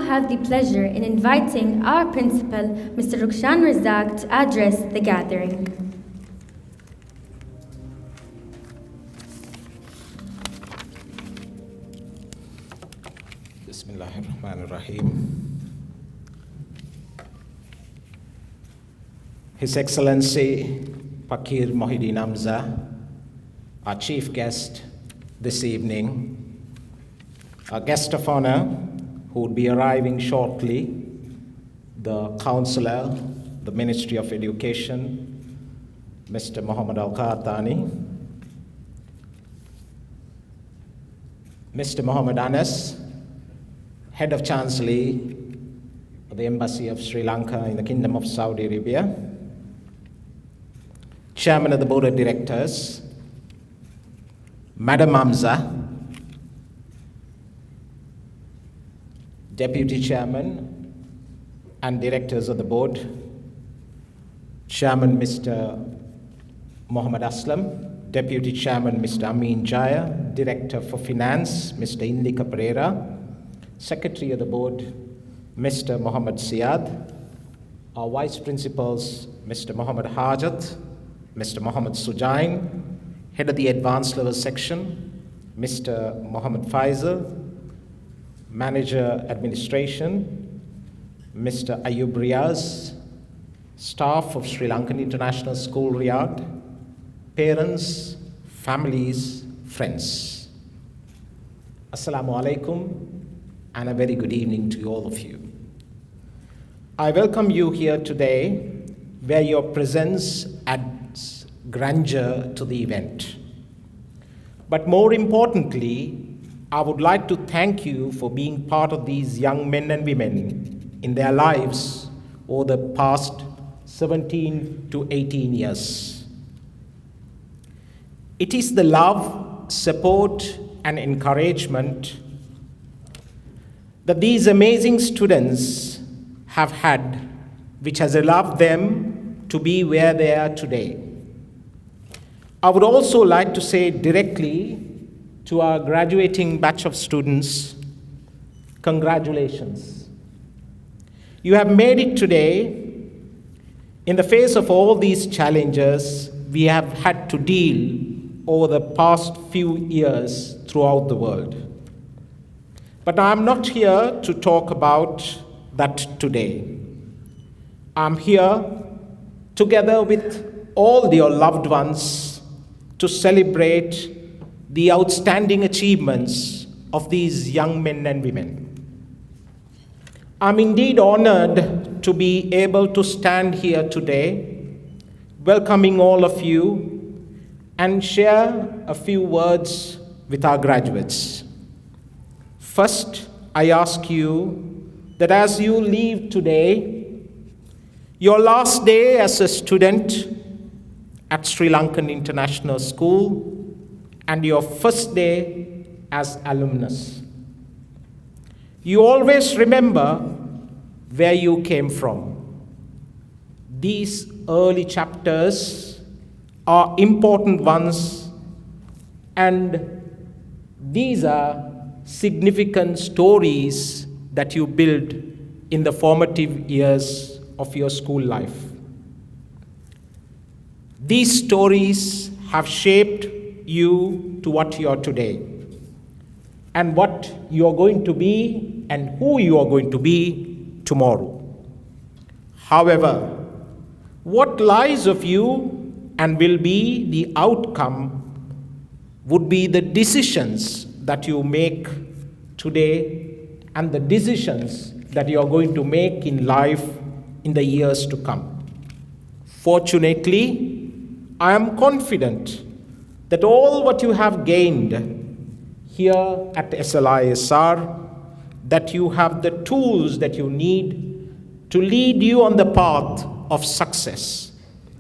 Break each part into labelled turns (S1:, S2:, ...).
S1: have the pleasure in inviting our principal, Mr. Rukshan Razak, to address the gathering.
S2: Bismillahirrahmanirrahim. His Excellency Pakir Mohideen Hamza, our chief guest this evening, our guest of honor who will be arriving shortly, the Counselor, the Ministry of Education, Mr. Mohamed Al-Qahtani, Mr. Mohamed Anas, Head of Chancellery of the Embassy of Sri Lanka in the Kingdom of Saudi Arabia, Chairman of the Board of Directors, Madam Hamza, Deputy Chairman and Directors of the Board, Chairman Mr. Muhammad Aslam, Deputy Chairman Mr. Amin Jaya, Director for Finance Mr. Indika Pereira, Secretary of the Board Mr. Muhammad Siad, our Vice Principals Mr. Muhammad Hajat, Mr. Muhammad Sujain, Head of the Advanced Level Section Mr. Muhammad Faisal, Manager Administration Mr. Ayub Riaz, staff of Sri Lankan International School Riyadh, parents, families, friends. Assalamu alaikum and a very good evening to all of you. I welcome you here today where your presence adds grandeur to the event. But more importantly, I would like to thank you for being part of these young men and women in their lives over the past 17 to 18 years. It is the love, support, and encouragement that these amazing students have had, which has allowed them to be where they are today. I would also like to say directly to our graduating batch of students, congratulations. You have made it today. In the face of all these challenges we have had to deal over the past few years throughout the world. But I'm not here to talk about that today. I'm here together with all your loved ones to celebrate the outstanding achievements of these young men and women. I'm indeed honored to be able to stand here today, welcoming all of you, and share a few words with our graduates. First, I ask you that as you leave today, your last day as a student at Sri Lankan International School and your first day as alumnus, you always remember where you came from. These early chapters are important ones, and these are significant stories that you build in the formative years of your school life. These stories have shaped you to what you are today, and what you are going to be, and who you are going to be tomorrow. However, what lies of you and will be the outcome would be the decisions that you make today and the decisions that you are going to make in life in the years to come. Fortunately, I am confident that all what you have gained here at SLISR, that you have the tools that you need to lead you on the path of success,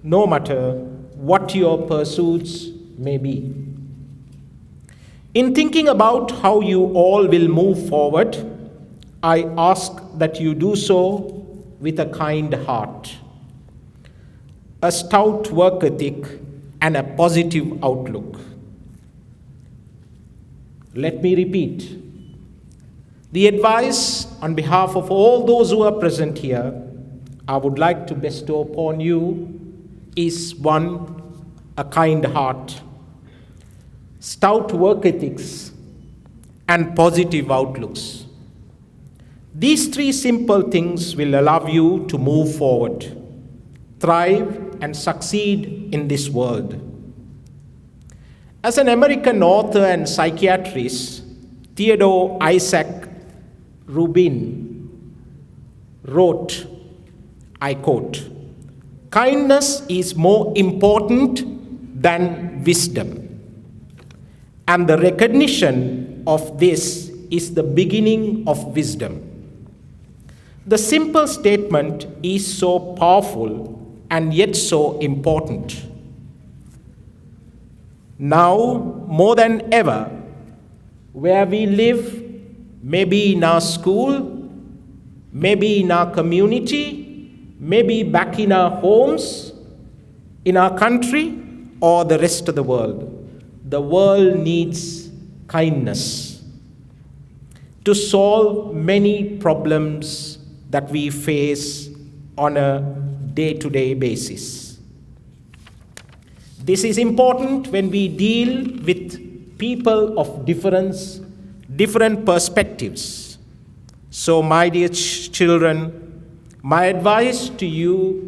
S2: no matter what your pursuits may be. In thinking about how you all will move forward, I ask that you do so with a kind heart, a stout work ethic, and a positive outlook. Let me repeat. The advice on behalf of all those who are present here, I would like to bestow upon you is one, a kind heart, stout work ethics, and positive outlooks. These three simple things will allow you to move forward, thrive, and succeed in this world. As an American author and psychiatrist, Theodore Isaac Rubin wrote, I quote, "Kindness is more important than wisdom, and the recognition of this is the beginning of wisdom." The simple statement is so powerful and yet so important. Now, more than ever, where we live, maybe in our school, maybe in our community, maybe back in our homes, in our country, or the rest of the world needs kindness to solve many problems that we face on a day-to-day basis. This is important when we deal with people of different perspectives. So, my dear children, my advice to you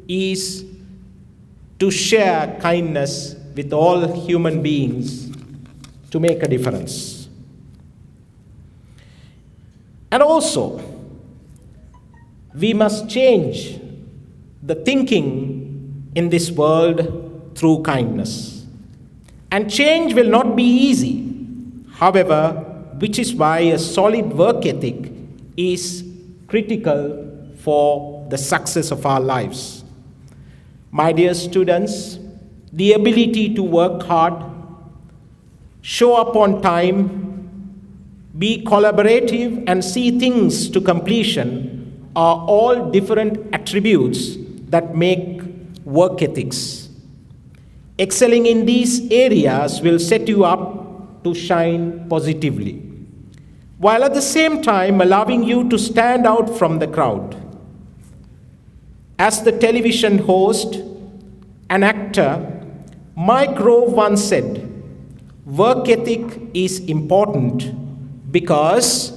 S2: is to share kindness with all human beings to make a difference. And also, we must change the thinking in this world through kindness. And change will not be easy. However, which is why a solid work ethic is critical for the success of our lives. My dear students, the ability to work hard, show up on time, be collaborative, and see things to completion are all different attributes that make work ethics. Excelling in these areas will set you up to shine positively, while at the same time allowing you to stand out from the crowd. As the television host and actor Mike Rowe once said, work ethic is important because,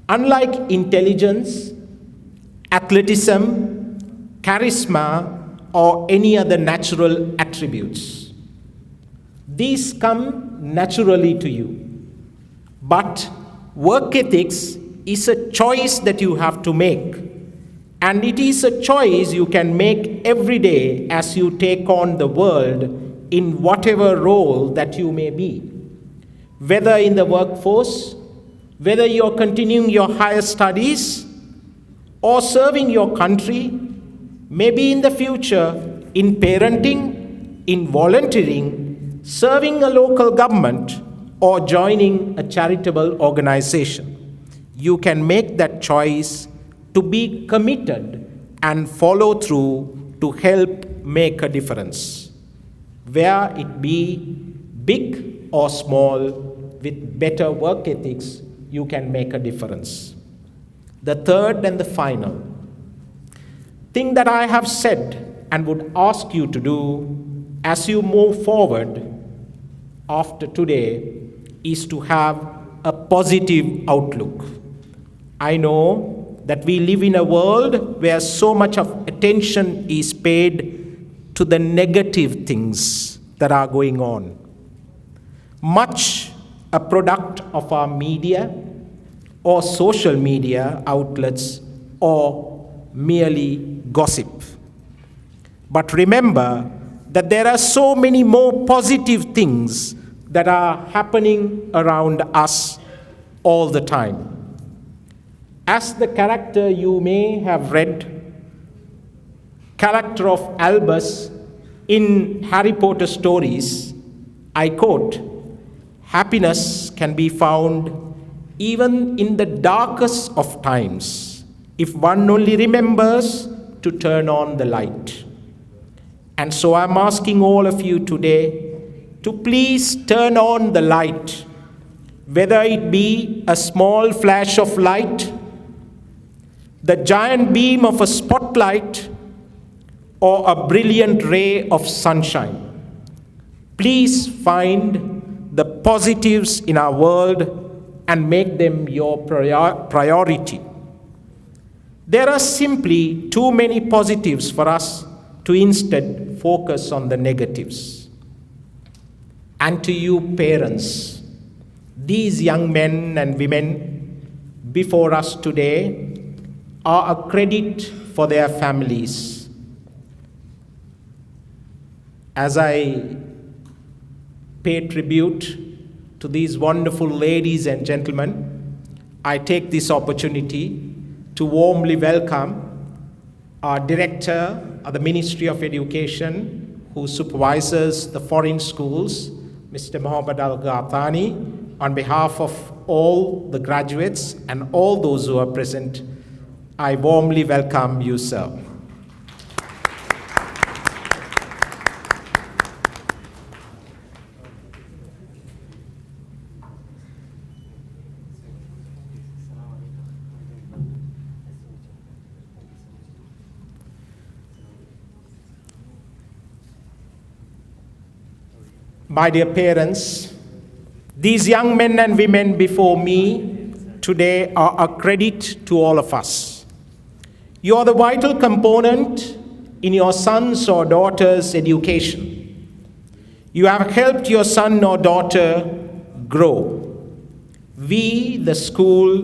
S2: unlike intelligence, athleticism, charisma, or any other natural attributes, these come naturally to you. But work ethics is a choice that you have to make. And it is a choice you can make every day as you take on the world in whatever role that you may be. Whether in the workforce, whether you're continuing your higher studies, or serving your country, maybe in the future in parenting, in volunteering, serving a local government, or joining a charitable organization. You can make that choice to be committed and follow through to help make a difference. Where it be big or small, with better work ethics, you can make a difference. The third and the final thing that I have said and would ask you to do as you move forward after today is to have a positive outlook. I know that we live in a world where so much of attention is paid to the negative things that are going on. Much a product of our media or social media outlets or merely gossip. But remember that there are so many more positive things that are happening around us all the time. As the character you may have read, character of Albus in Harry Potter stories, I quote, "Happiness can be found even in the darkest of times, if one only remembers to turn on the light." And so I'm asking all of you today to please turn on the light whether it be a small flash of light, the giant beam of a spotlight, or a brilliant ray of sunshine. Please find the positives in our world and make them your priority. There are simply too many positives for us to instead focus on the negatives. And to you parents, these young men and women before us today are a credit for their families. As I pay tribute to these wonderful ladies and gentlemen, I take this opportunity to warmly welcome our Director of the Ministry of Education, who supervises the foreign schools, Mr. Mohamed Al-Ghathani. On behalf of all the graduates and all those who are present, I warmly welcome you, sir. My dear parents, these young men and women before me today are a credit to all of us. You are the vital component in your son's or daughter's education. You have helped your son or daughter grow. We, the school,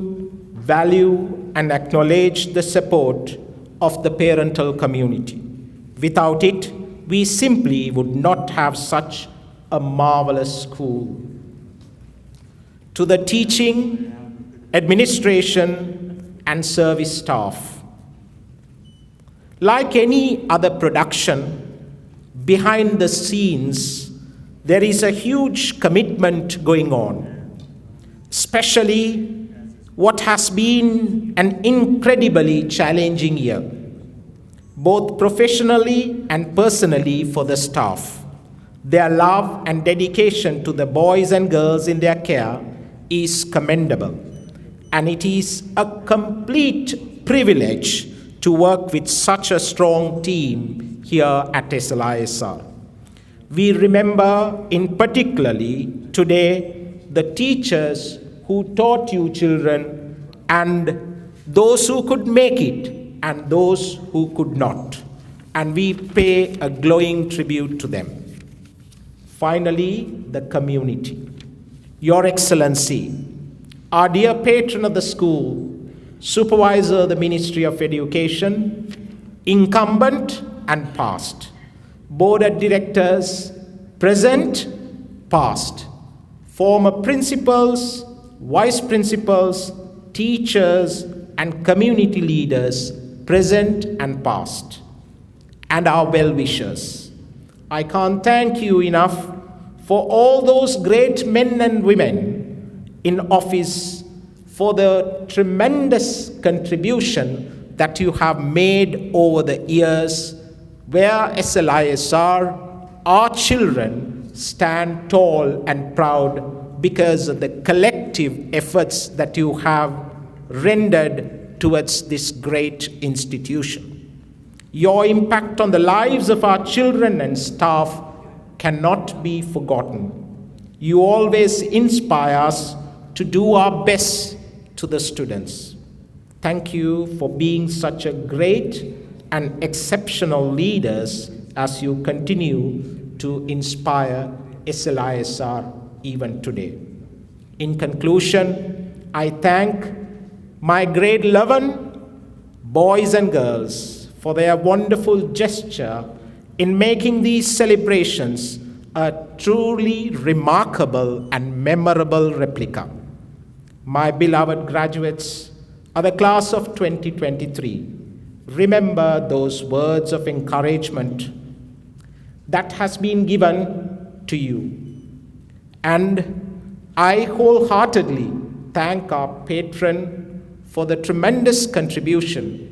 S2: value and acknowledge the support of the parental community. Without it, we simply would not have such a marvelous school. To the teaching, administration, and service staff, like any other production, behind the scenes, there is a huge commitment going on, especially what has been an incredibly challenging year, both professionally and personally for the staff. Their love and dedication to the boys and girls in their care is commendable, and it is a complete privilege to work with such a strong team here at SLISR. We remember in particularly today the teachers who taught you children, and those who could make it and those who could not, and we pay a glowing tribute to them. Finally, the community. Your Excellency, our dear patron of the school, supervisor of the Ministry of Education, incumbent and past, board of directors, present, past, former principals, vice principals, teachers, and community leaders, present and past, and our well-wishers. I can't thank you enough for all those great men and women in office for the tremendous contribution that you have made over the years, where SLISR, our children, stand tall and proud because of the collective efforts that you have rendered towards this great institution. Your impact on the lives of our children and staff cannot be forgotten. You always inspire us to do our best to the students. Thank you for being such a great and exceptional leaders as you continue to inspire SLISR even today. In conclusion, I thank my grade 11 boys and girls for their wonderful gesture in making these celebrations a truly remarkable and memorable replica. My beloved graduates of the class of 2023, remember those words of encouragement that has been given to you. And I wholeheartedly thank our patron for the tremendous contribution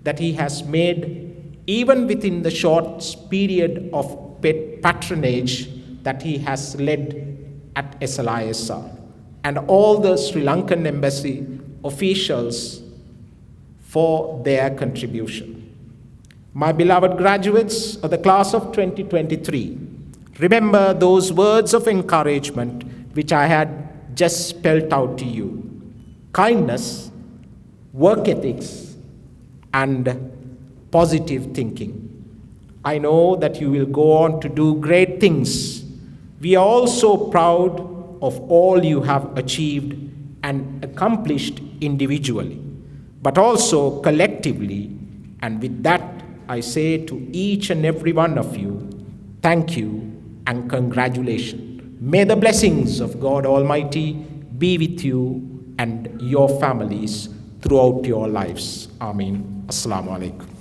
S2: that he has made even within the short period of patronage that he has led at SLISR. and all the Sri Lankan embassy officials for their contribution. My beloved graduates of the class of 2023, remember those words of encouragement which I had just spelled out to you. Kindness, work ethics, and positive thinking. I know that you will go on to do great things. We are also proud of all you have achieved and accomplished individually, but also collectively. And with that, I say to each and every one of you, thank you and congratulations. May the blessings of God Almighty be with you and your families throughout your lives. Ameen. Assalamu alaikum.